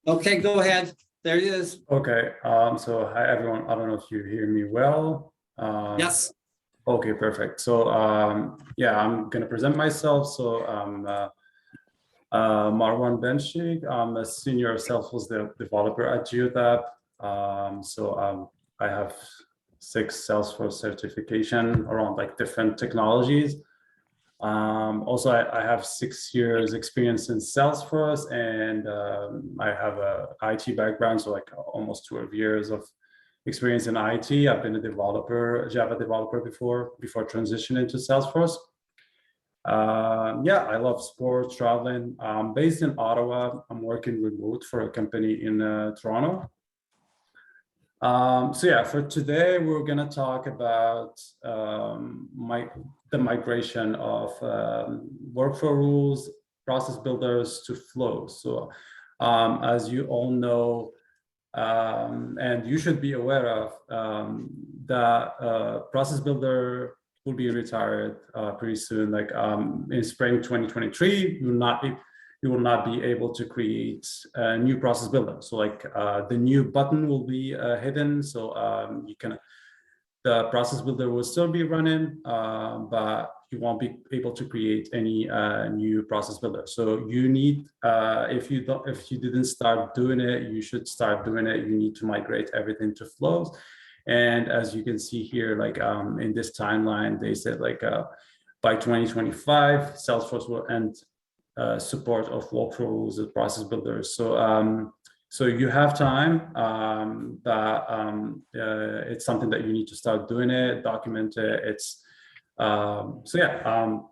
Okay, go ahead. There it is. Okay, so hi everyone. I don't know if you hear me well. Yes. Okay, perfect. So yeah, I'm gonna present myself. So Marouane Benchikh. I'm a senior Salesforce developer at Geotab. I have 6 Salesforce certification around like different technologies. Also, I have 6 years experience in Salesforce, and I have a IT background, so like almost 12 years of experience in IT. I've been a developer, Java developer before transitioning to Salesforce. Yeah, I love sports, traveling. I'm based in Ottawa. I'm working remote for a company in Toronto. So yeah, for today, we're gonna talk about the migration of workflow rules, process builders to flows. So as you all know, and you should be aware of, the process builder will be retired pretty soon. Like in spring 2023, you will not be able to create a new process builder. So like the new button will be hidden. So the process builder will still be running, but you won't be able to create any new process builder. So you need, if you didn't start doing it, you should start doing it. You need to migrate everything to flows. And as you can see here, like in this timeline, they said like by 2025, Salesforce will end support of workflow rules and process builders. So you have time, but it's something that you need to start doing it, document it. And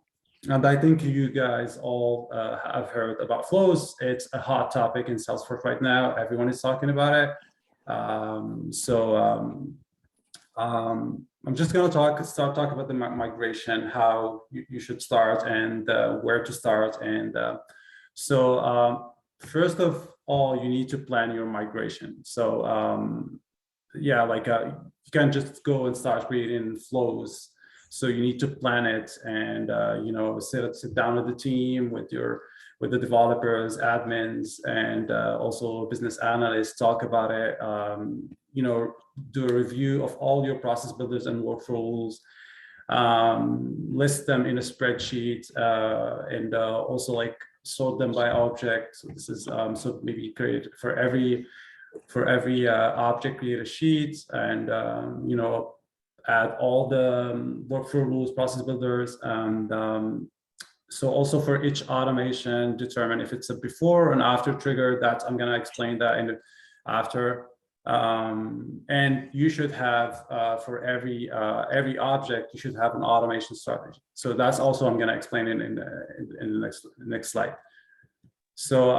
I think you guys all have heard about flows. It's a hot topic in Salesforce right now. Everyone is talking about it. I'm just going to start talking about the migration, how you should start, and where to start. And first of all, you need to plan your migration. So yeah, like you can't just go and start creating flows. So you need to plan it, and sit down with the team, with the developers, admins, and also business analysts, talk about it. Do a review of all your process builders and workflow rules, list them in a spreadsheet, and also like sort them by object. So this is so maybe create for every object, create a sheet, and add all the workflow rules, process builders, and so also for each automation, determine if it's a before and after trigger. That I'm going to explain that in after. And you should have for every object, you should have an automation strategy. So that's also I'm going to explain in the next slide. So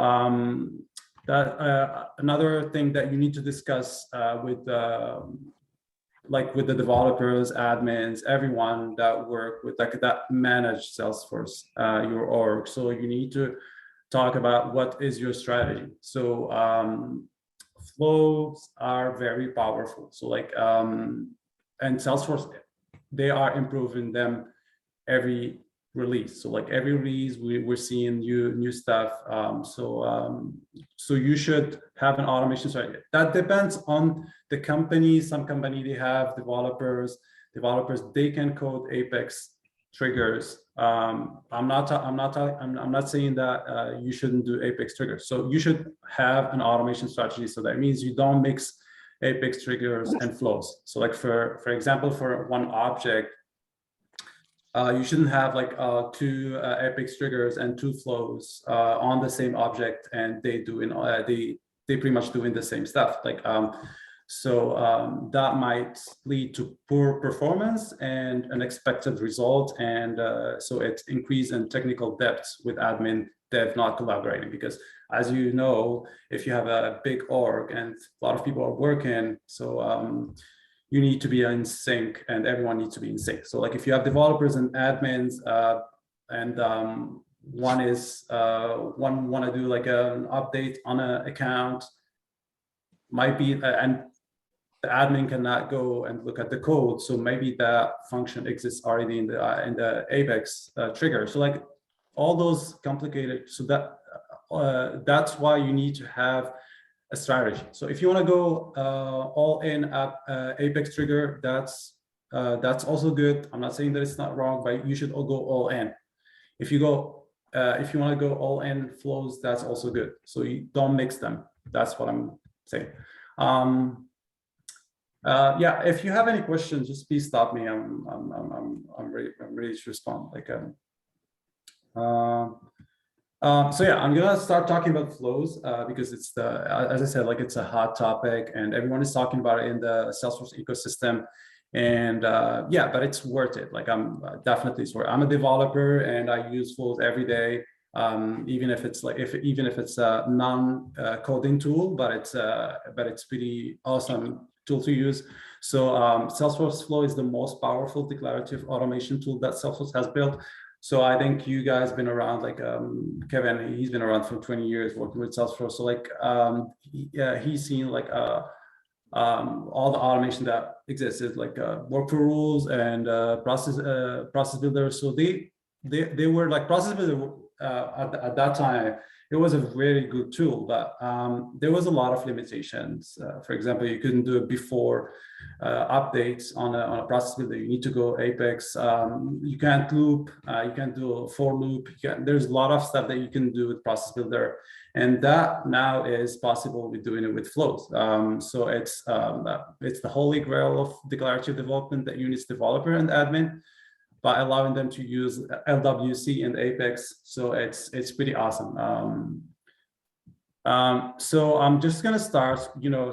another thing that you need to discuss with the developers, admins, everyone that work with that manage Salesforce, your org. So you need to talk about what is your strategy. So flows are very powerful. So and Salesforce, they are improving them every release. So like every release, we're seeing new stuff. So you should have an automation strategy. That depends on the company. Some company, they have developers, they can code Apex triggers. I'm not saying that you shouldn't do Apex triggers. So you should have an automation strategy. So that means you don't mix Apex triggers and flows. So like for example, for one object, you shouldn't have like 2 Apex triggers and 2 flows on the same object, and they pretty much doing the same stuff. That might lead to poor performance and unexpected result, and so it increase in technical depth with admin dev not collaborating. Because as you know, if you have a big org and a lot of people are working, so you need to be in sync, and everyone needs to be in sync. So like if you have developers and admins, and one want to do like an update on an account, might be, and the admin cannot go and look at the code. So maybe that function exists already in the Apex trigger. So like all those complicated. So that's why you need to have a strategy. So if you want to go all in at Apex trigger, that's also good. I'm not saying that it's not wrong, but you should all go all in. If you want to go all in flows, that's also good. So you don't mix them. That's what I'm saying. Yeah, if you have any questions, just please stop me. I'm ready to respond. So yeah, I'm gonna start talking about flows because it's as I said, like it's a hot topic and everyone is talking about it in the Salesforce ecosystem. And yeah, but it's worth it. Like I'm definitely it's worth it. I'm a developer and I use flows every day. Even if it's like even if it's a non-coding tool, but it's pretty awesome tool to use. So Salesforce Flow is the most powerful declarative automation tool that Salesforce has built. So I think you guys been around, like Kevin, he's been around for 20 years working with Salesforce. So like he's seen like all the automation that exists, like workflow rules and process builder. So they were like process builder at that time. It was a very good tool, but there was a lot of limitations. For example, you couldn't do it before updates on a process builder. You need to go Apex. You can't loop. You can't do a for loop. There's a lot of stuff that you can do with process builder, and that now is possible with doing it with flows. So it's the holy grail of declarative development that units developer and admin, by allowing them to use LWC and Apex. So it's pretty awesome. So I'm just gonna start,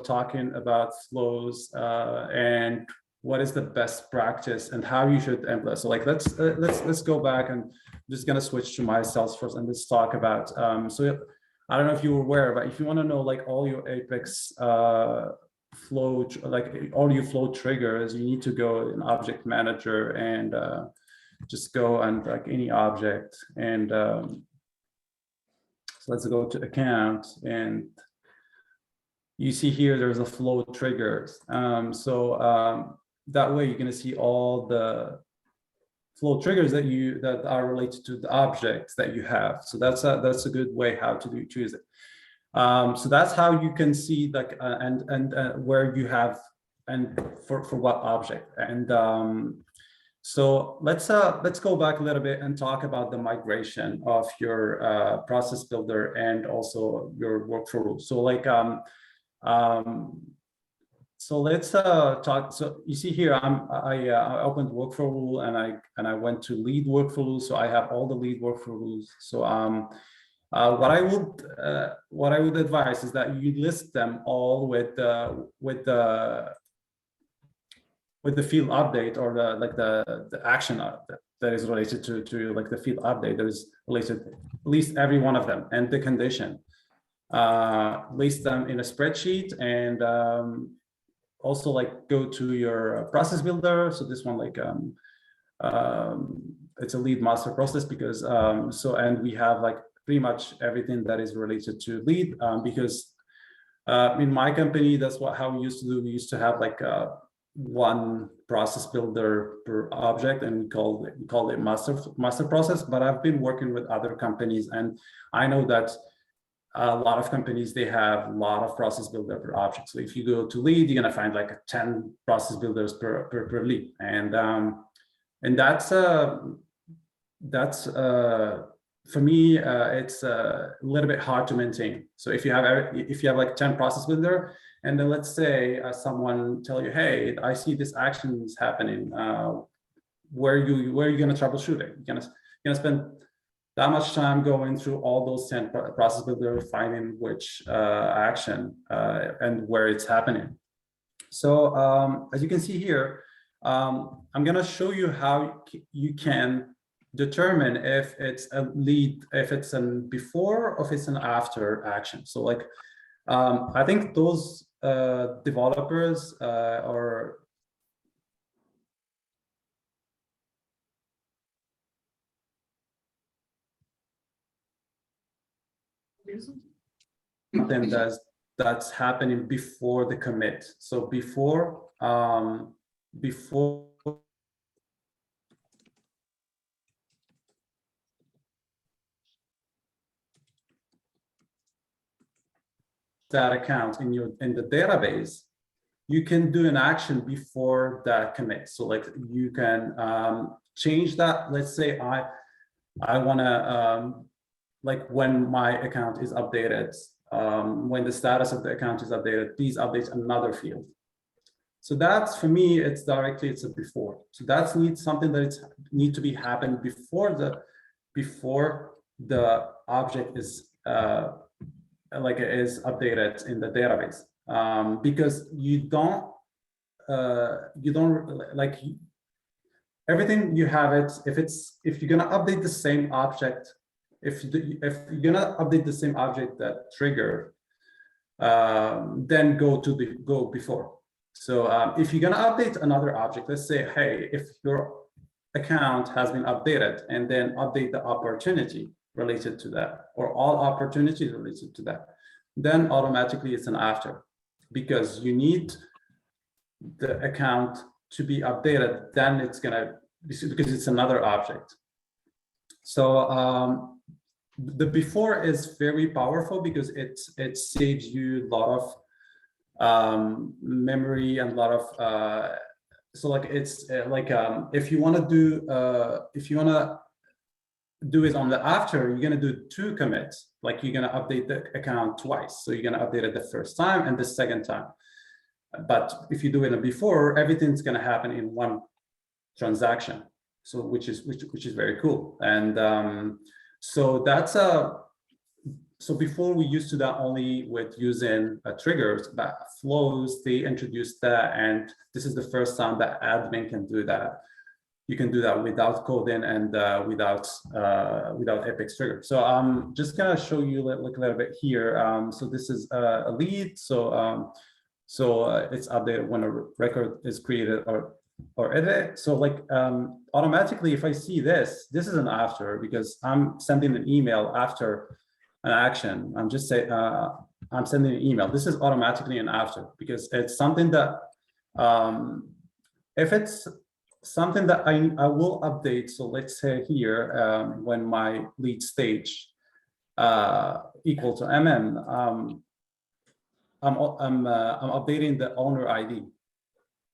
talking about flows and what is the best practice and how you should implement. So like let's go back, and I'm just gonna switch to my Salesforce and let's talk about. So I don't know if you were aware, but if you want to know like all your Apex flow, like all your flow triggers, you need to go in Object Manager and just go and like any object, and so let's go to account, and you see here there's a flow triggers. So that way you're going to see all the flow triggers that are related to the objects that you have. So that's a good way how to choose it. So that's how you can see like and where you have and for what object. And so let's go back a little bit and talk about the migration of your process builder and also your workflow rules. So like so let's talk. So you see here, I opened workflow rule and I went to lead workflow rules. So I have all the lead workflow rules. So what I would advise is that you list them all with the field update, or the action that is related to like the field update that is related, list every one of them, and the condition, list them in a spreadsheet, and also like go to your process builder. So this one, like it's a lead master process because and we have like pretty much everything that is related to lead, because in my company, that's how we used to do. We used to have like one process builder per object, and we called it master process. But I've been working with other companies, and I know that a lot of companies, they have a lot of process builder per object. So if you go to lead, you're gonna find like 10 process builders per lead, and that's for me, it's a little bit hard to maintain. So if you have like 10 process builder, and then let's say someone tell you, hey, I see this action is happening. Where are you going to troubleshoot it? You're gonna spend that much time going through all those 10 process builder, finding which action and where it's happening. So as you can see here, I'm going to show you how you can determine if it's a lead, if it's an before or if it's an after action. So like I think those developers are then that's happening before the commit. So before that account in the database, you can do an action before that commit. So like you can change that. Let's say I want to like when my account is updated, when the status of the account is updated, please update another field. So that's, for me, it's a before. So that's something that need to be happen before the object is is updated in the database, because you don't like everything you have it. If you're gonna update the same object, if you're gonna update the same object that trigger, then go before. So if you're gonna update another object, let's say, hey, if your account has been updated, and then update the opportunity related to that, or all opportunities related to that, then automatically it's an after, because you need the account to be updated, then it's gonna, because it's another object. So the before is very powerful because it saves you a lot of memory and a lot of so like it's if you want to do it on the after, you're going to do 2 commits. Like you're going to update the account twice, so you're going to update it the first time and the second time. But if you do it before, everything's going to happen in one transaction, so which is very cool. And so that's so before we used to that only with using triggers, but flows, they introduced that, and this is the first time that admin can do that. You can do that without coding and without Epic's trigger. So I'm just gonna show you a little bit here. So this is a lead. So it's updated when a record is created or edit. So like automatically, if I see this is an after, because I'm sending an email after an action. I'm just saying I'm sending an email. This is automatically an after, because it's something that if it's something that I will update. So let's say here when my lead stage equal to mm, I'm updating the owner ID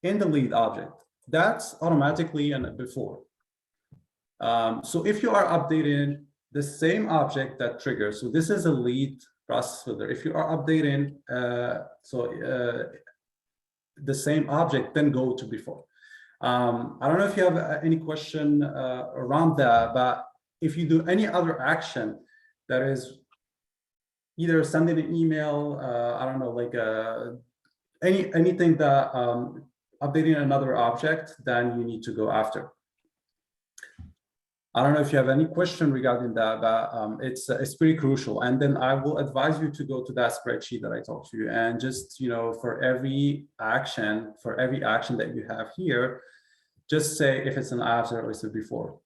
in the lead object. That's automatically and before. So if you are updating the same object that triggers, so this is a lead process filter. If you are updating the same object, then go to before. I don't know if you have any question around that, but if you do any other action that is either sending an email, I don't know, like anything that updating another object, then you need to go after. I don't know if you have any question regarding that, but it's pretty crucial. And then I will advise you to go to that spreadsheet that I talked to you, and just, you know, for every action that you have here, just say if it's an after or it's a before,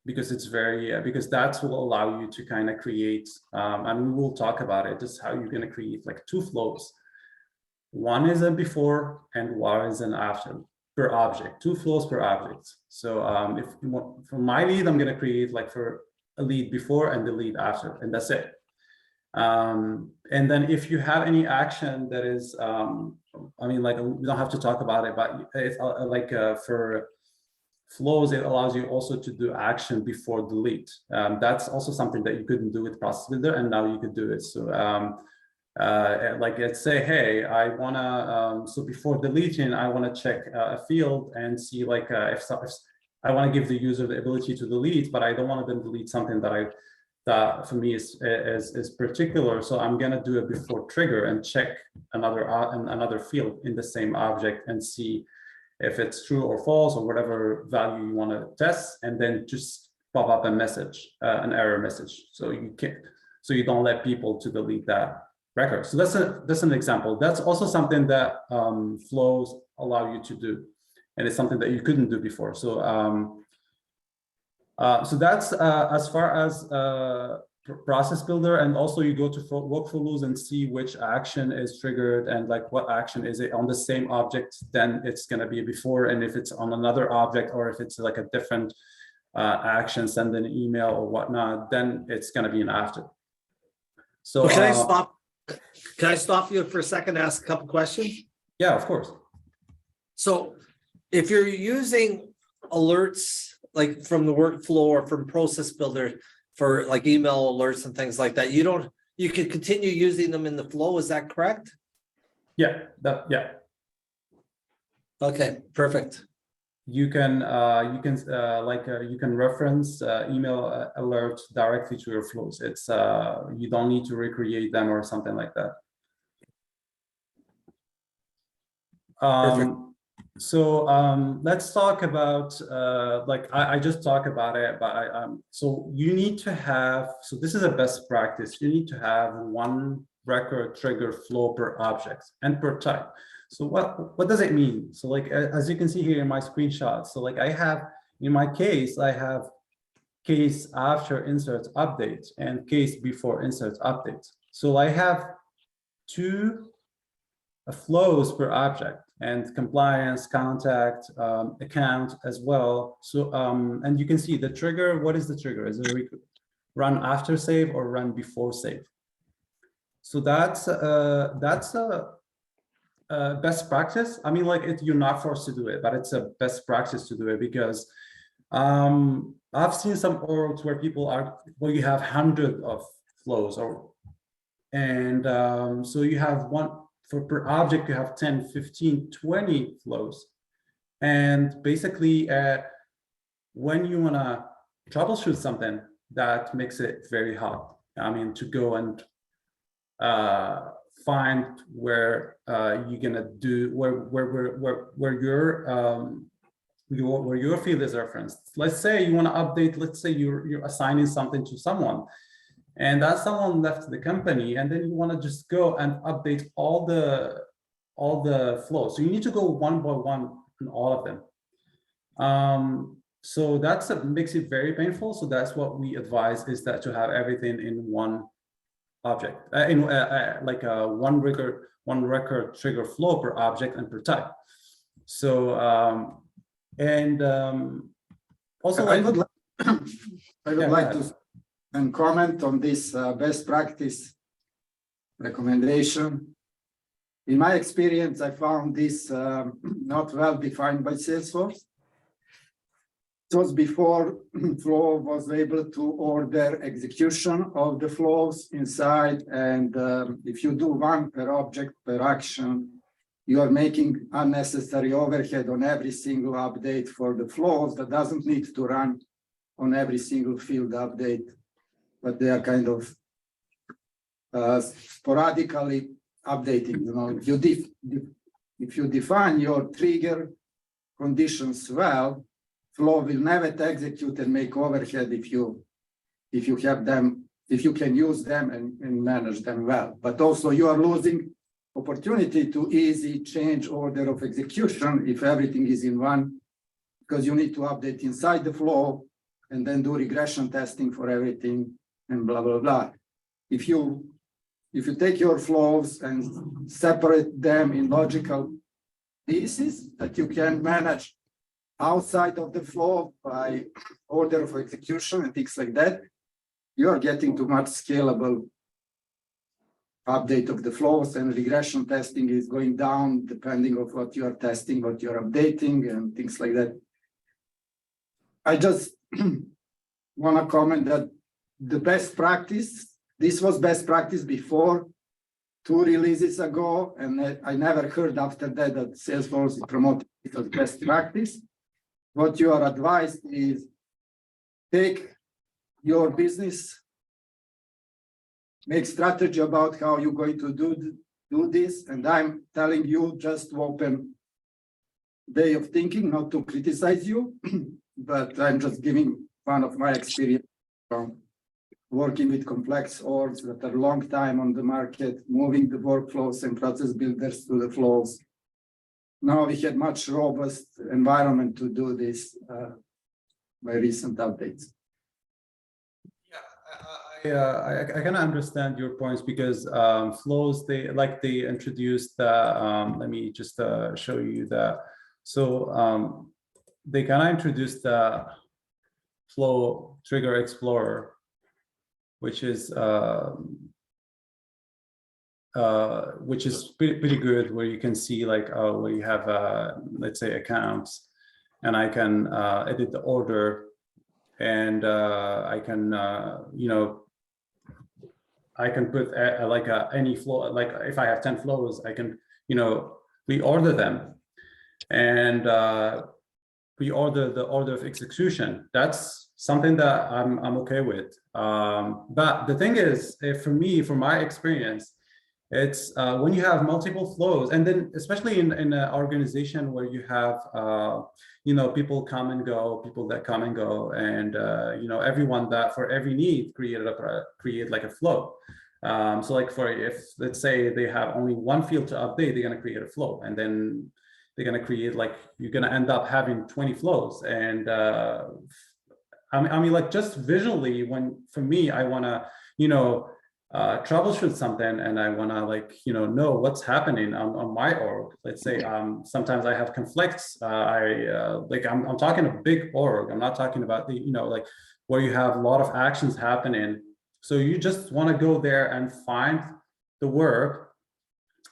because it's very because that will allow you to kind of create and we will talk about it, just how you're going to create like 2 flows. One is a before and one is an after per object, 2 flows per object. So if for my lead, I'm going to create like for a lead before and the lead after, and that's it. And then if you have any action that is, I mean, like we don't have to talk about it, but it's like for flows, it allows you also to do action before delete. That's also something that you couldn't do with Process Builder, and now you could do it. So like let's say, hey, I wanna so before deleting, I want to check a field and see like if I want to give the user the ability to delete, but I don't want them to delete something that for me is particular. So I'm gonna do a before trigger and check another field in the same object and see if it's true or false or whatever value you want to test, and then just pop up a message, an error message. So you don't let people to delete that record. So that's an example. That's also something that flows allow you to do, and it's something that you couldn't do before. So so that's as far as Process Builder, and also you go to workflow rules and see which action is triggered and like what action is it on the same object, then it's going to be before, and if it's on another object or if it's like a different action, send an email or whatnot, then it's going to be an after. So Can I stop? Can I stop you for a second to ask a couple questions? Yeah, of course. So if you're using alerts like from the workflow or from Process Builder for like email alerts and things like that, you can continue using them in the flow, is that correct? Yeah, yeah. Okay, perfect. You can you can reference email alerts directly to your flows. It's you don't need to recreate them or something like that. So let's talk about like I just talked about it, but so you need to have, so this is a best practice. You need to have one record trigger flow per object and per type. So what does it mean? So like as you can see here in my screenshot, so like I have in my case, I have case after insert update and case before insert update. So I have two flows per object and compliance, contact, account as well. So and you can see the trigger. What is the trigger? Is it run after save or run before save? So that's a best practice. I mean, like you're not forced to do it, but it's a best practice to do it because I've seen some orgs where people are, well, you have hundreds of flows, and so you have one for per object, you have 10, 15, 20 flows. And basically, when you want to troubleshoot something, that makes it very hard. I mean, to go and find where you're gonna do where your field is referenced. Let's say you want to update. Let's say you're assigning something to someone, and that someone left the company, and then you want to just go and update all the flows. So you need to go one by one in all of them. So that's makes it very painful. So that's what we advise, is that to have everything in one object, like one record trigger flow per object and per type. So also I would like to comment on this best practice recommendation. In my experience, I found this not well defined by Salesforce. It was before Flow was able to order execution of the flows inside, and if you do one per object per action, you are making unnecessary overhead on every single update for the flows that doesn't need to run on every single field update, but they are kind of sporadically updating. You know, if you define your trigger conditions well, Flow will never execute and make overhead if you have them, if you can use them and manage them well. But also you are losing opportunity to easy change order of execution if everything is in one, because you need to update inside the flow and then do regression testing for everything and blah, blah, blah. If you take your flows and separate them in logical pieces that you can manage outside of the flow by order of execution and things like that, you are getting to much scalable update of the flows, and regression testing is going down depending on what you are testing, what you're updating, and things like that. I just want to comment that the best practice, this was best practice before 2 releases ago, and I never heard after that Salesforce promoted it as best practice. What you are advised is take your business, make strategy about how you're going to do this, and I'm telling you just to open way of thinking, not to criticize you, but I'm just giving one of my experience from working with complex orgs that are long time on the market, moving the workflows and process builders to the flows. Now we had much robust environment to do this by recent updates. I kind of understand your points, because flows, they introduced the let me just show you that. So they kind of introduced the flow trigger explorer, which is which is pretty good, where you can see like where you have let's say accounts, and I can edit the order, and I can I can put like any flow, like if I have 10 flows, I can reorder them, and reorder the order of execution. That's something that I'm okay with. But the thing is, for me, from my experience, it's when you have multiple flows, and then especially in an organization where you have people come and go, people that come and go, and everyone that for every need create like a flow. So like if let's say they have only one field to update, they're going to create a flow, and then they're going to create like, you're going to end up having 20 flows. And I mean like just visually, when for me, I want to troubleshoot something, and I want to like know what's happening on my org. Let's say sometimes I have conflicts. I'm talking a big org. I'm not talking about the like where you have a lot of actions happening. So you just want to go there and find the work.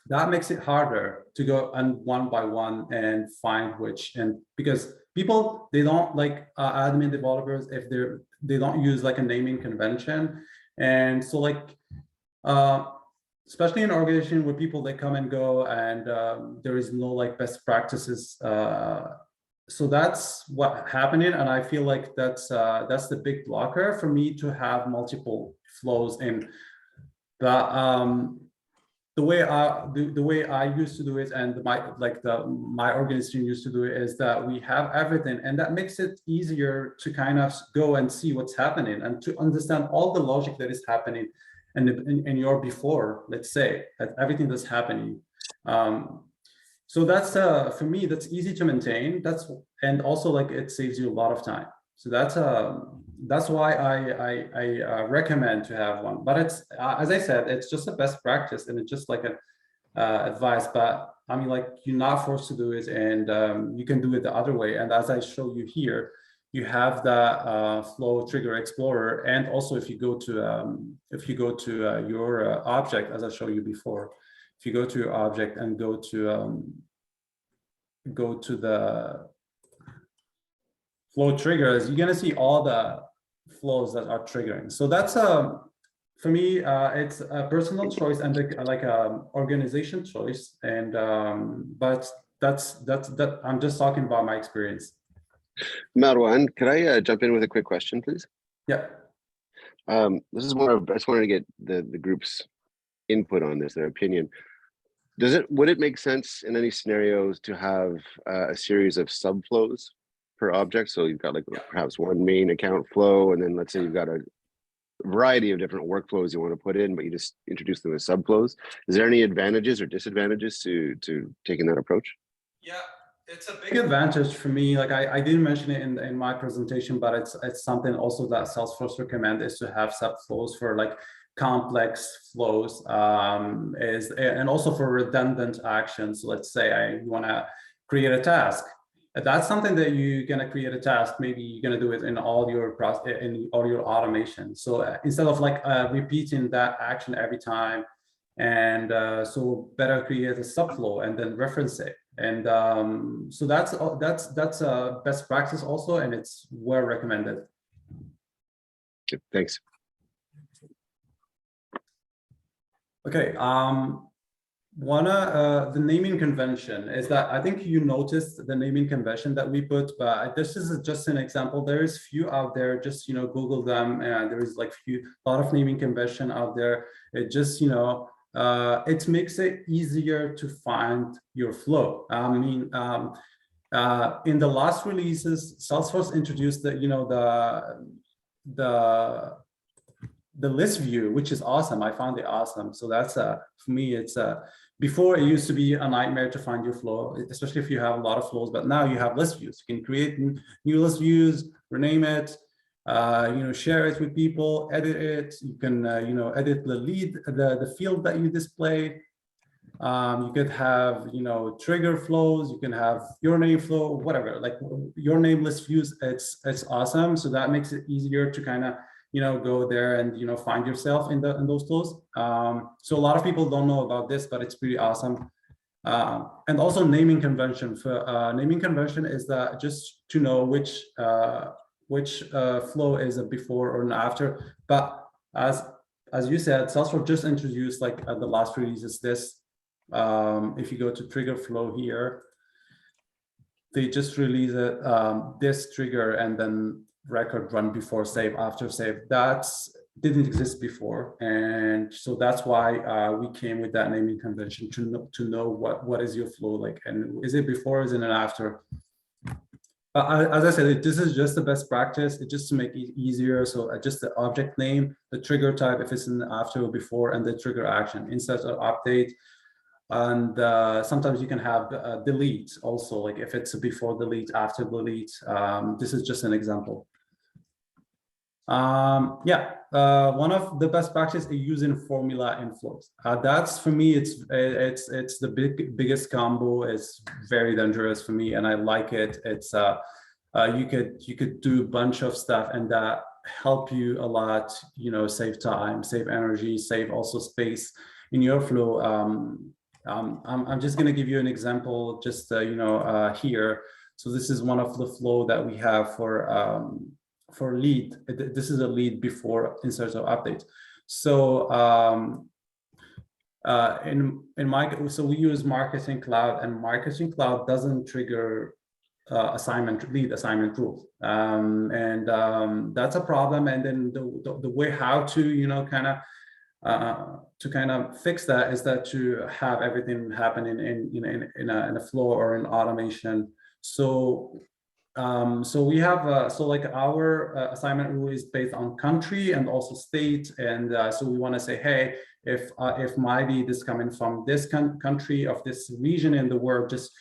That makes it harder to go and one by one and find which, and because people, they don't like admin developers if they don't use like a naming convention. And so like especially in an organization where people, they come and go, and there is no like best practices, so that's what happening. And I feel like that's the big blocker for me to have multiple flows in. But the way I used to do it, and my organization used to do it, is that we have everything, and that makes it easier to kind of go and see what's happening, and to understand all the logic that is happening in your before, let's say, that everything that's happening. So that's for me, that's easy to maintain. And also like it saves you a lot of time. So that's why I recommend to have one. But it's as I said, it's just a best practice, and it's just like an advice. But I mean, like, you're not forced to do it, and you can do it the other way. And as I show you here, you have the flow trigger explorer, and also if you go to your object, as I showed you before, if you go to your object and go to the flow triggers, you're gonna see all the flows that are triggering. So that's for me, it's a personal choice and like a organization choice. And but that's I'm just talking about my experience. Marouane, could I jump in with a quick question, please? Yeah. This is more of, I just wanted to get the group's input on this, their opinion. Would it make sense in any scenarios to have a series of subflows per object? So you've got like perhaps one main account flow, and then let's say you've got a variety of different workflows you want to put in, but you just introduce them as subflows. Is there any advantages or disadvantages to taking that approach? Yeah, it's a big advantage for me. Like I didn't mention it in my presentation, but it's something also that Salesforce recommend, is to have subflows for like complex flows, and also for redundant actions. So let's say you want to create a task. That's something that you're going to create a task. Maybe you're going to do it in all your automation. So instead of like repeating that action every time, and so better create a subflow and then reference it. And so that's a best practice also, and it's well recommended. Okay, thanks. Okay, the naming convention is that, I think you noticed the naming convention that we put, but this is just an example. There is few out there, just Google them, and there is like a lot of naming convention out there. It just it makes it easier to find your flow. I mean, in the last releases, Salesforce introduced the list view, which is awesome. I found it awesome. So that's for me, it's before it used to be a nightmare to find your flow, especially if you have a lot of flows, but now you have list views. You can create new list views, rename it, share it with people, edit it. You can edit the field that you display. You could have trigger flows. You can have your name flow, whatever, like your name list views. It's awesome. So that makes it easier to kind of go there and find yourself in those flows. So a lot of people don't know about this, but it's pretty awesome. And also naming convention. For naming convention is that just to know which flow is a before or an after. But as you said, Salesforce just introduced, like at the last release, is this. If you go to trigger flow here, they just released it, this trigger and then record run before save, after save. That didn't exist before, and so that's why we came with that naming convention to know what is your flow like, and is it before, is it an after. As I said, this is just the best practice. It's just to make it easier. So just the object name, the trigger type, if it's an after or before, and the trigger action instead of update. And sometimes you can have delete also, like if it's a before delete, after delete. This is just an example. One of the best practices is using formula in flows. That's, for me, it's the biggest combo. It's very dangerous for me, and I like it. It's you could do a bunch of stuff, and that help you a lot. Save time, save energy, save also space in your flow. I'm just going to give you an example, just here. So this is one of the flow that we have for lead. This is a lead before insert or update. So so we use Marketing Cloud, and Marketing Cloud doesn't trigger lead assignment rules, and that's a problem. And then the way how to to kind of fix that is that to have everything happen in a flow or in automation. So we have so like our assignment rule is based on country and also state, and so we want to say, hey, if my lead is coming from this country of this region in the world, just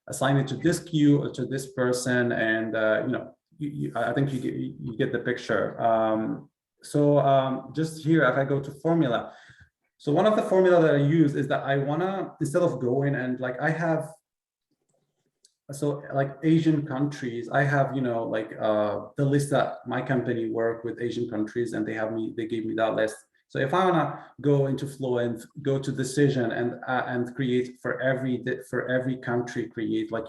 assign it to this queue or to this person, and I think you get the picture. Just here, if I go to formula, so one of the formula that I use is that I wanna, instead of going and like I have, so like Asian countries, I have the list that my company work with Asian countries, and they gave me that list. So if I wanna go into flow and go to decision and create for every country, create like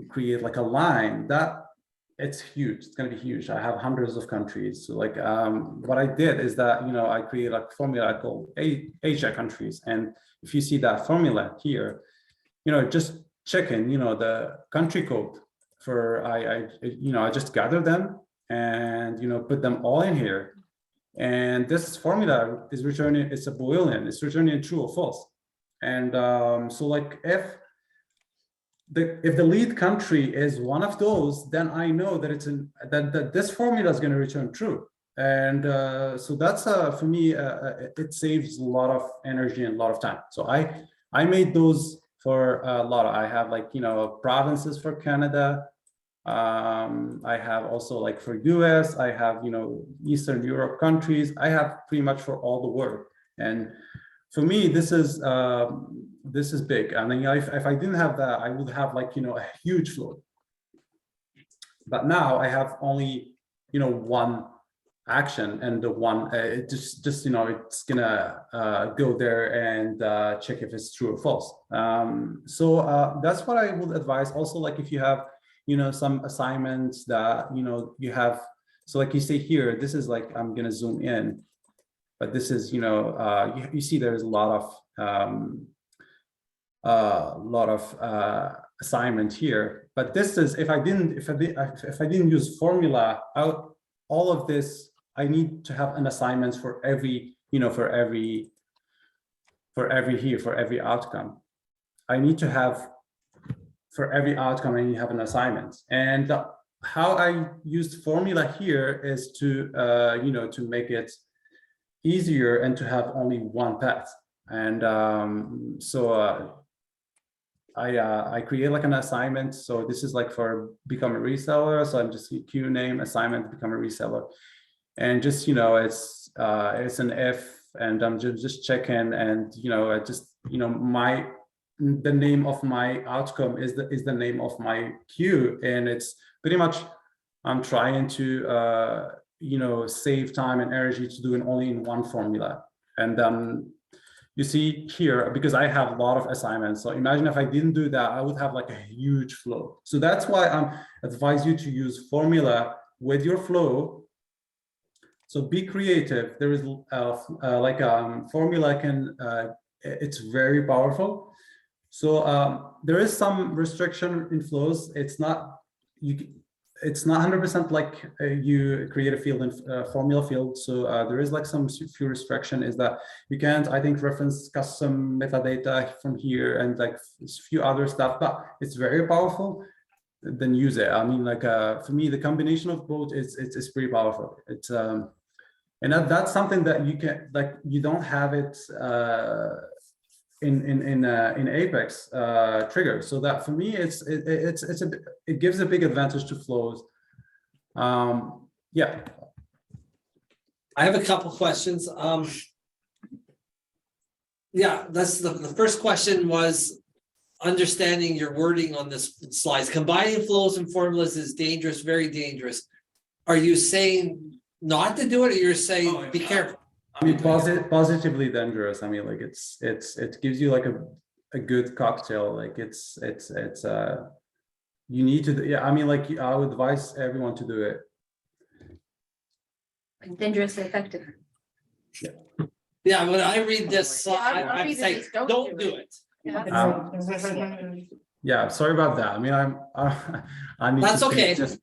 create like a line that. It's huge. It's going to be huge. I have hundreds of countries. So like what I did is that, I created a formula called Asia countries. And if you see that formula here, just check in, the country code for, I just gather them and, put them all in here. And this formula is returning, it's a Boolean, it's returning true or false. And so like if the lead country is one of those, then I know that that this formula is going to return true. And so that's for me, it saves a lot of energy and a lot of time. So I made those for a lot. I have like provinces for Canada. I have also like for US. I have Eastern Europe countries. I have pretty much for all the world. And for me, this is big. I mean, if I didn't have that, I would have like a huge flow. But now I have only one action, and the one it just it's gonna go there and check if it's true or false. So that's what I would advise. Also, like if you have some assignments that you have. So like you say here, this is like, I'm gonna zoom in. But this is, you see, there's a lot of assignment here. But this is, if I didn't use formula out, all of this, I need to have an assignment for every, for every outcome. I need to have for every outcome, I need to have an assignment. And how I used formula here is to, to make it easier and to have only one path. And I create like an assignment. So this is like for become a reseller. So I'm just queue name assignment become a reseller, and just it's an if, and I'm just checking, and I just the name of my outcome is the name of my queue, and it's pretty much I'm trying to save time and energy to do it only in one formula. And then you see here, because I have a lot of assignments. So imagine if I didn't do that, I would have like a huge flow. So that's why I'm advise you to use formula with your flow. So be creative. There is formula it's very powerful. So there is some restriction in flows. It's not 100% like you create a field in formula field. So there is like some few restriction is that you can't, I think, reference custom metadata from here and like a few other stuff, but it's very powerful. Then use it. I mean, like for me, the combination of both it's pretty powerful. It's and that's something that you can you don't have it in Apex trigger. So that for me it gives a big advantage to flows. Yeah. I have a couple questions. Yeah, that's the first question was understanding your wording on this slides. Combining flows and formulas is dangerous, very dangerous. Are you saying not to do it, or you're saying be careful? I mean, positively dangerous. I mean, like it gives you like a good cocktail. Like it's you need to, yeah. I mean, like I would advise everyone to do it. Dangerously effective. Yeah, when I read this, I say don't do it. Yeah, sorry about that. I mean, I need That's to okay. just.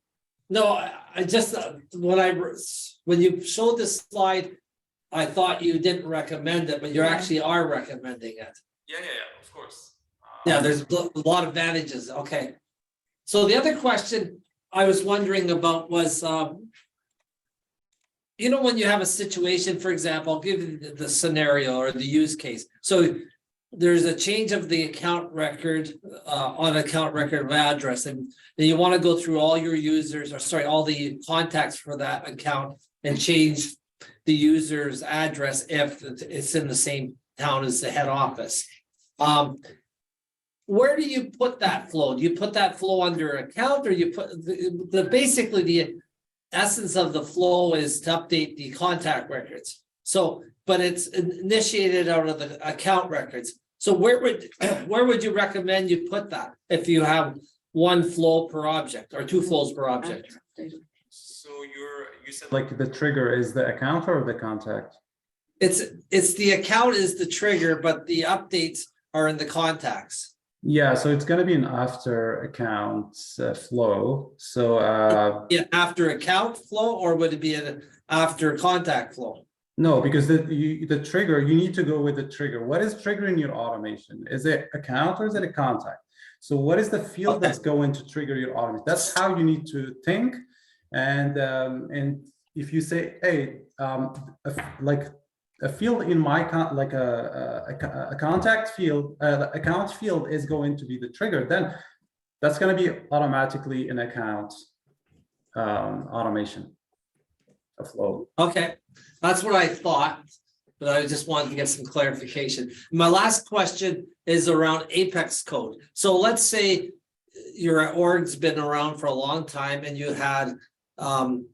No, I just when you showed this slide, I thought you didn't recommend it, but you actually are recommending it. Yeah, of course. Yeah, there's a lot of advantages. Okay. So the other question I was wondering about was, when you have a situation, for example, I'll give you the scenario or the use case. So there's a change of the account record on account record of address, and then you want to go through all your users, or sorry, all the contacts for that account and change the user's address if it's in the same town as the head office. Where do you put that flow? Do you put that flow under account, or you put basically the essence of the flow is to update the contact records. So, but it's initiated out of the account records. So where would you recommend you put that if you have one flow per object or two flows per object? So you said like the trigger is the account or the contact? It's the account is the trigger, but the updates are in the contacts. Yeah, so it's going to be an after account flow. So after account flow, or would it be an after contact flow? No, because the trigger, you need to go with the trigger. What is triggering your automation? Is it account or is it a contact? So what is the field that's going to trigger your automation? That's how you need to think. And if you say, hey, like a field in my a contact field, account field is going to be the trigger, then that's going to be automatically an account automation, a flow. Okay, that's what I thought, but I just wanted to get some clarification. My last question is around Apex code. So let's say your org's been around for a long time and you had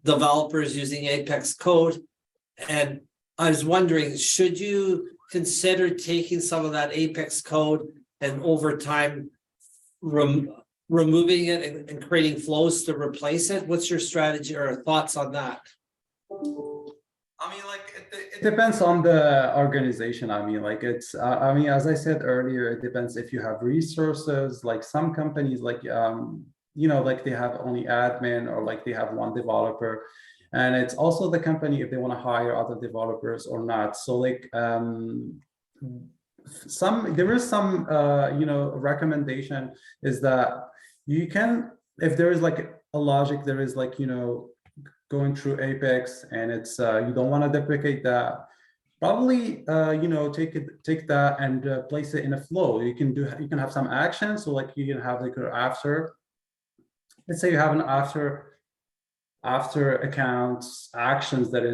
developers using Apex code, and I was wondering, should you consider taking some of that Apex code and over time removing it and creating flows to replace it? What's your strategy or thoughts on that? I mean, like it depends on the organization. I mean, like it's I mean, as I said earlier, it depends if you have resources. Like some companies, like like they have only admin, or like they have one developer, and it's also the company if they want to hire other developers or not. So like there is some recommendation is that you can, if there is like a logic, there is like going through Apex, and it's you don't want to deprecate that, probably take that and place it in a flow. You can have some action. So like you can have like after, let's say you have an after accounts actions that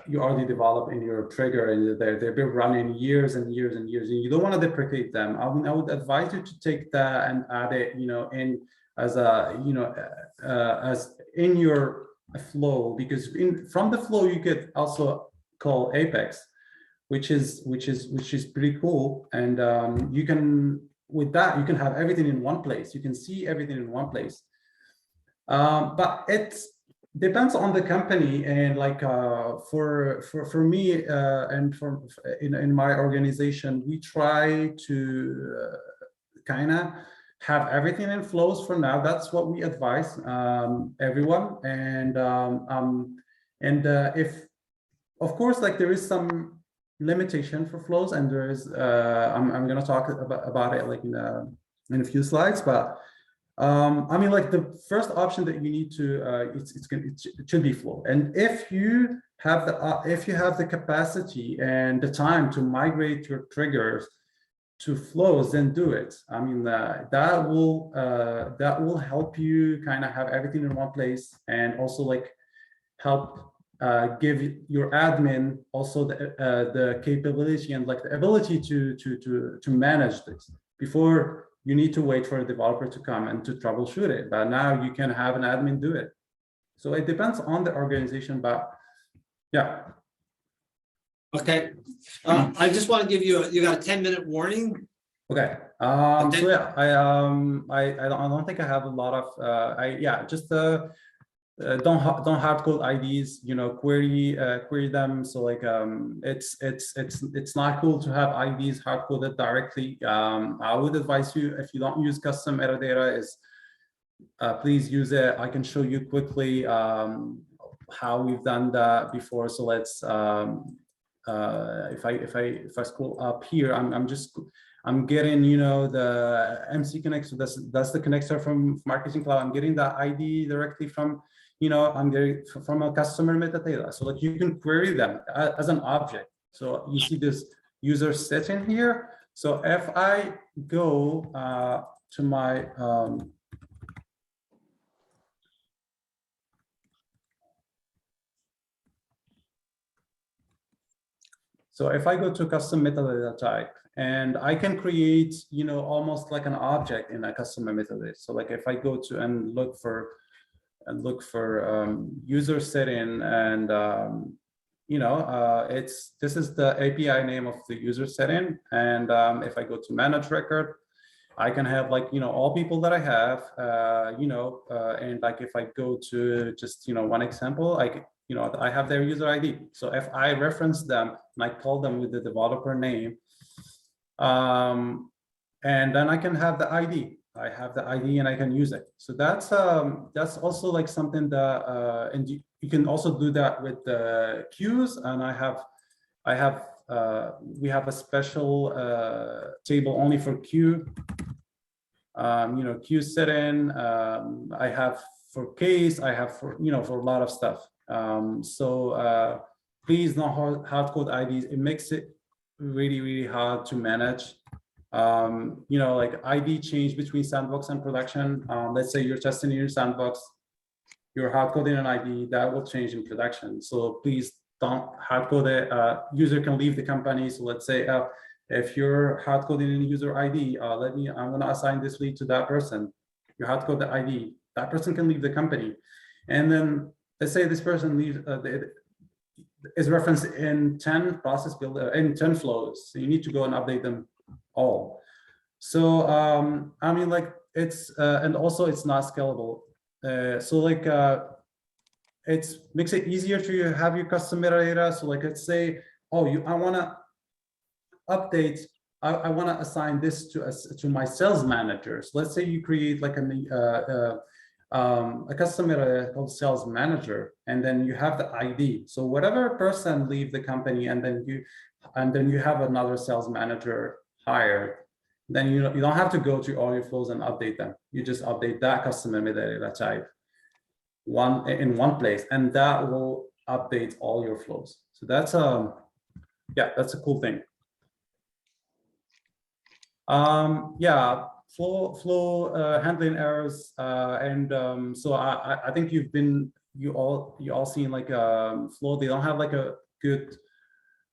you already developed in your trigger, and they've been running years and years and years, and you don't want to deprecate them. I would advise you to take that and add it in as a as in your a flow, because from the flow you could also call Apex, which is pretty cool. And you can, with that, you can have everything in one place. You can see everything in one place. But it depends on the company, and like for me and in my organization, we try to kind of have everything in flows for now. That's what we advise everyone. And if, of course, like there is some limitation for flows, and there is I'm going to talk about it like in a few slides, but I mean, like the first option that you need to it should be flow. And if you have the capacity and the time to migrate your triggers to flows, then do it. I mean, that will help you kind of have everything in one place, and also like help give your admin also the capability and like the ability to manage this before you need to wait for a developer to come and to troubleshoot it. But now you can have an admin do it. So it depends on the organization, but yeah. Okay, I just want to give you you got a 10-minute warning. Okay. Okay. So yeah, I don't think I have a lot of just don't hard code IDs, you know, query them. So like it's not cool to have IDs hard coded directly. I would advise you, if you don't use custom metadata, is please use it. I can show you quickly how we've done that before. So let's if I scroll up here, I'm getting, you know, the MC Connect. So that's the connector from Marketing Cloud. I'm getting the ID directly from, you know, I'm getting from a customer metadata. So like you can query them as an object. So you see this user setting here. So if I go to my so if I go to custom metadata type, and I can create, you know, almost like an object in a customer metadata. So like if I go to and look for user setting, and you know, this is the API name of the user setting. And if I go to manage record, I can have like, you know, all people that I have, you know, and like if I go to just, you know, one example, you know, I have their user ID. So if I reference them and I call them with the developer name, and then I can have the ID. I have the ID and I can use it. So that's also like something that and you can also do that with the queues. And we have a special table only for queue. You know, queue setting. I have for case. I have for, you know, for a lot of stuff. So please don't hard code IDs. It makes it really hard to manage. You know, like ID change between sandbox and production. Let's say you're testing in your sandbox, you're hard coding an ID, that will change in production. So please don't hard code it. User can leave the company. So let's say if you're hard coding in user ID, I'm gonna assign this lead to that person. You hard code the ID, that person can leave the company. And then let's say this person leaves, is referenced in 10 process builder, in 10 flows. So you need to go and update them all. So I mean, like it's and also it's not scalable. So like it makes it easier to have your custom metadata. So like let's say, oh, I want to update. I want to assign this to my sales manager. So let's say you create like a custom metadata called sales manager, and then you have the ID. So whatever person leave the company, and then you have another sales manager hired, then you don't have to go to all your flows and update them. You just update that customer metadata type in one place, and that will update all your flows. So that's yeah, that's a cool thing. Yeah, flow handling errors, and so I think you all seen like flow. They don't have like a good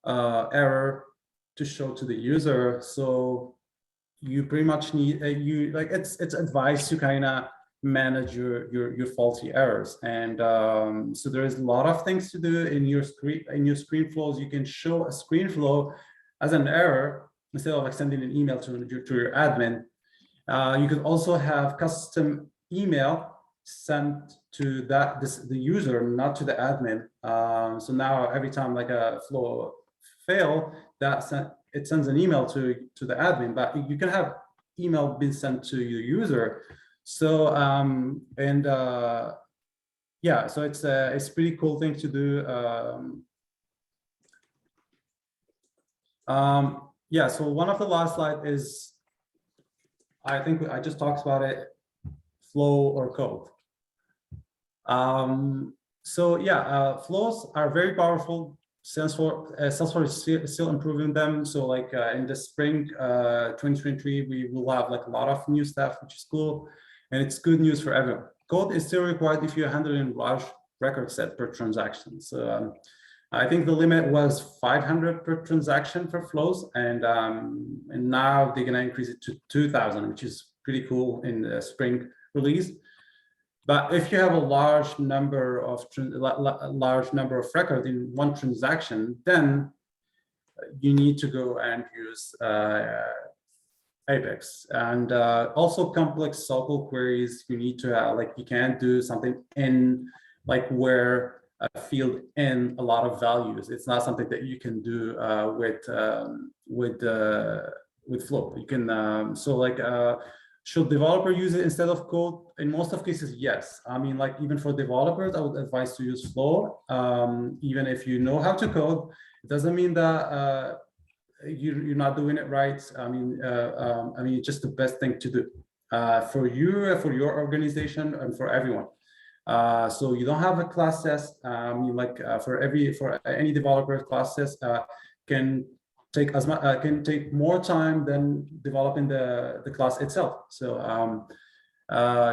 error to show to the user. So you pretty much need it's advised to kind of manage your faulty errors. And so there is a lot of things to do in your screen flows. You can show a screen flow as an error instead of like sending an email to your admin. You can also have custom email sent to the user, not to the admin. So now every time like a flow fail, it sends an email to the admin, but you can have email being sent to your user. So yeah, so it's a pretty cool thing to do. Yeah, so one of the last slide is, I think I just talked about it, flow or code. So yeah, flows are very powerful. Salesforce is still improving them. So like in the spring 2023, we will have like a lot of new stuff, which is cool. And it's good news for everyone. Code is still required if you're handling large record set per transaction. So I think the limit was 500 per transaction for flows. And now they're gonna increase it to 2,000, which is pretty cool in the spring release. But if you have a large number of records in one transaction, then you need to go and use Apex. And also complex SQL queries, you need to like, you can't do something in like where a field in a lot of values. It's not something that you can do with Flow. You can so like should developer use it instead of code? In most of cases, yes. I mean, like even for developers, I would advise to use Flow. Even if you know how to code, it doesn't mean that you're not doing it right. I mean, it's just the best thing to do for you, for your organization, and for everyone. So you don't have a class test. For any developer, class test can take more time than developing the class itself. So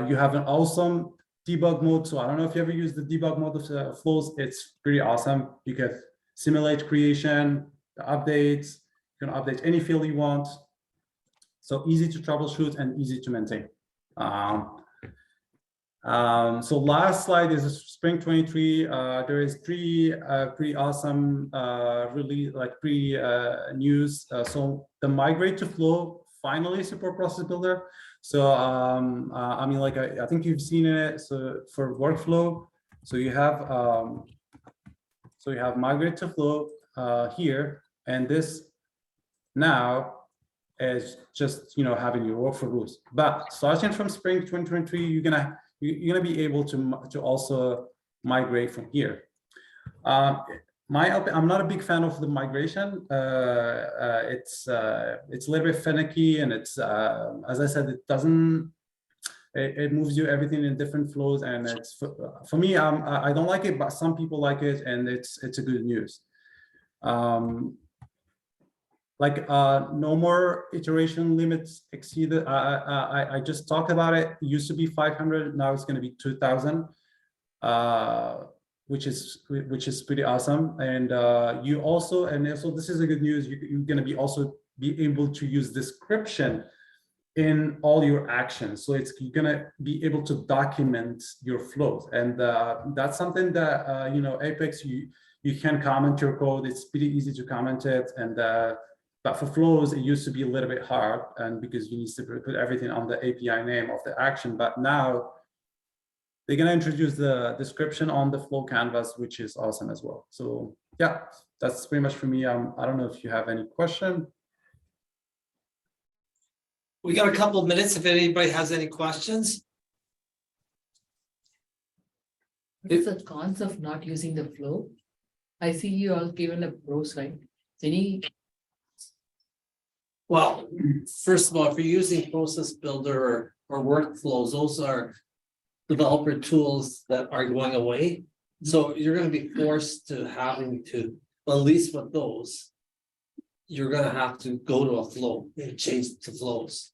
you have an awesome debug mode. So I don't know if you ever use the debug mode of flows. It's pretty awesome. You can simulate creation, the updates. You can update any field you want. So easy to troubleshoot and easy to maintain. So last slide is spring 23. There is three pretty awesome release, like news. So the migrate to Flow finally support process builder. So I mean, like I think you've seen it. So for workflow, so you have migrate to Flow here, and this now is just having your workflow rules. But starting from spring 2023, you're gonna be able to also migrate from here. I'm not a big fan of the migration. It's a little bit finicky, and it's as I said, it moves you everything in different flows, and it's for me, I don't like it, but some people like it, and it's a good news. No more iteration limits exceeded. I just talked about it. It used to be 500. Now it's going to be 2,000, which is pretty awesome. And you also, and so this is a good news. You're going to be able to use description in all your actions. So you're going to be able to document your flows, and that's something that Apex you can comment your code. It's pretty easy to comment it, and but for flows, it used to be a little bit hard, and because you need to put everything on the API name of the action. But now they're going to introduce the description on the flow canvas, which is awesome as well. So yeah, that's pretty much for me. I don't know if you have any question. We got a couple of minutes if anybody has any questions. What's the cons of not using the flow? I see you all given a pros, right? Well, first of all, if you're using Process Builder or workflows, those are developer tools that are going away. So you're going to be forced to having to, well, at least with those, you're going to have to go to a flow and change to flows.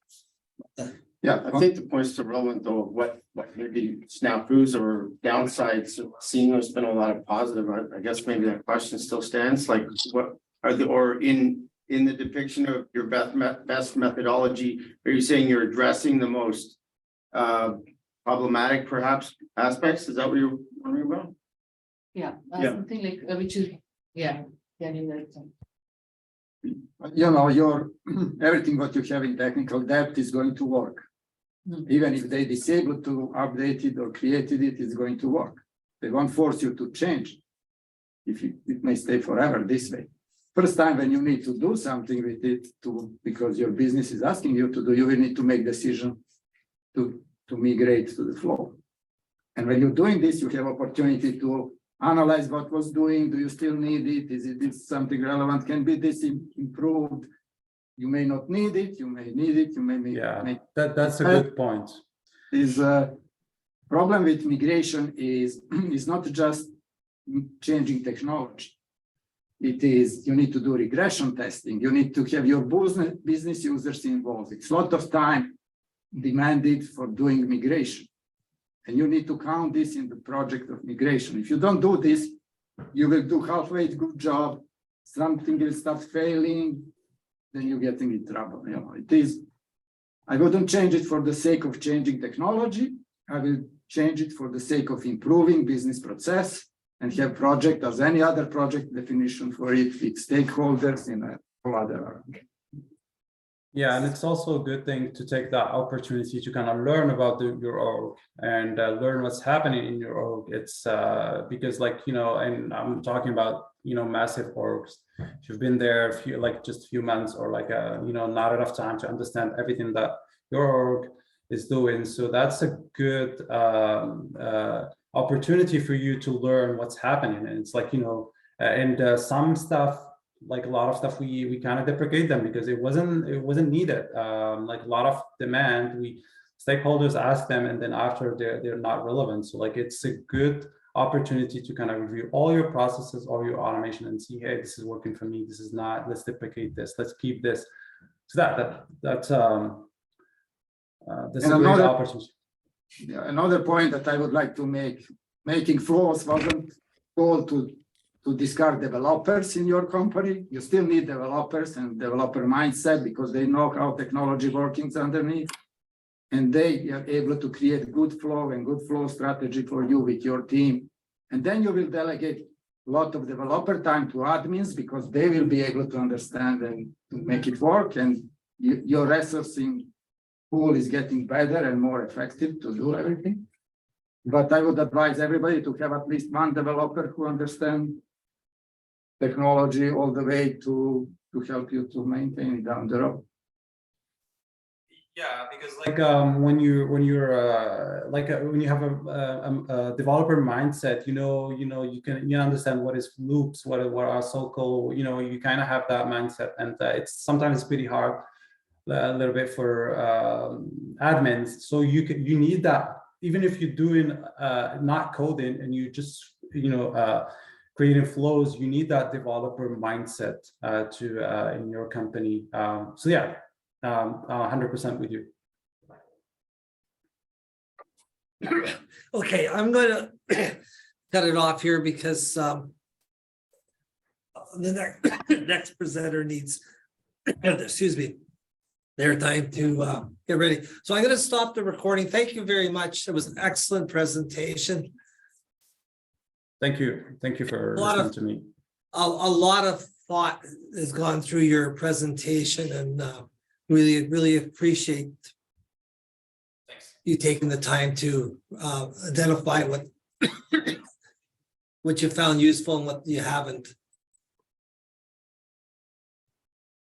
Yeah, I think the point's still relevant though, what maybe snafus or downsides, seeing there's been a lot of positive, I guess maybe that question still stands, like what are or in the depiction of your best methodology, are you saying you're addressing the most problematic perhaps aspects? Is that what you're wondering about? Yeah, Yeah. something like, which is, yeah, you're right. You know, your, everything what you have in technical debt is going to work. Even if they disable to update it or created it, it's going to work. They won't force you to change. If it may stay forever this way. First time when you need to do something with it because your business is asking you to do, you will need to make decision to migrate to the flow. And when you're doing this, you have opportunity to analyze what was doing. Do you still need it? Is it something relevant? Can be this improved? You may not need it. You may need it. You may make. That's a good point. Is problem with migration is not just changing technology. It is, you need to do regression testing. You need to have your business users involved. It's a lot of time demanded for doing migration. And you need to count this in the project of migration. If you don't do this, you will do halfway good job. Something will start failing, then you're getting in trouble. You know, it is, I wouldn't change it for the sake of changing technology. I will change it for the sake of improving business process and have project as any other project definition for it with stakeholders in a whole other. Yeah, and it's also a good thing to take that opportunity to kind of learn about your org and learn what's happening in your org. It's because, like, you know, and I'm talking about, you know, massive orgs. If you've been there just a few months or you know, not enough time to understand everything that your org is doing. So that's a good opportunity for you to learn what's happening. And it's like, you know, and some stuff, like a lot of stuff, we kind of deprecate them because it wasn't needed. Like a lot of demand, stakeholders ask them, and then after they're not relevant. So like it's a good opportunity to kind of review all your processes, all your automation, and see, hey, this is working for me. This is not. Let's deprecate this. Let's keep this. So that's a great opportunity. Yeah, another point that I would like to make: making flows wasn't goal to discard developers in your company. You still need developers and developer mindset because they know how technology workings underneath, and they are able to create good flow and good flow strategy for you with your team. And then you will delegate a lot of developer time to admins because they will be able to understand and to make it work. And your resourcing pool is getting better and more effective to do everything. But I would advise everybody to have at least one developer who understands technology all the way to help you to maintain it down the road. Yeah, because like when you have a developer mindset, you understand what is loops, what are so-called, you kind of have that mindset, and it's sometimes pretty hard a little bit for admins. So you need that, even if you're doing not coding and you just creating flows, you need that developer mindset in your company. So yeah, 100% with you. Okay, I'm gonna cut it off here because the next presenter needs, excuse me, their time to get ready. So I'm gonna stop the recording. Thank you very much. It was an excellent presentation. Thank you for listening to me. A lot of thought has gone through your presentation, and really appreciate you taking the time to identify what you found useful and what you haven't.